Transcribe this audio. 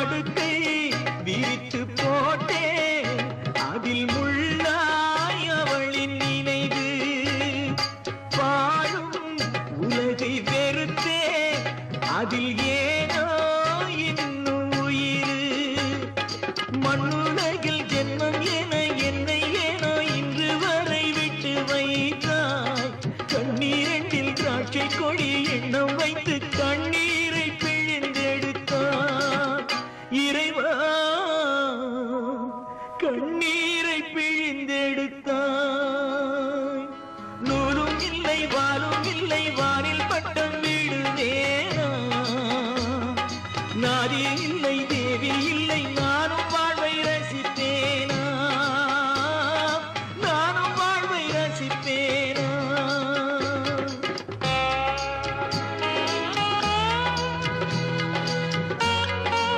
படுக்கை விரித்து போட்டேன் அதில் முள்ளாய் அவளின் நினைவு வாழும் உலகை வெறுத்தே அதில் ஏனோ இன்னும் உயிர் மண்ணுலகில் ஜென்மம் என என்னை ஏனோ இன்று வரை விட்டு வைத்தாய் கண்ணீரண்டில் திராட்சை கொடி எண்ணம் வைத்து கண்ணீரை பிழிந்தெடுத்தார் இறைவா கண்ணீரை பிழிந்தெடுத்தாய் நூலும் இல்லை வாலும் இல்லை வானில் பட்டம் விடுவேனா நாதி இல்லை தேவி இல்லை நானும்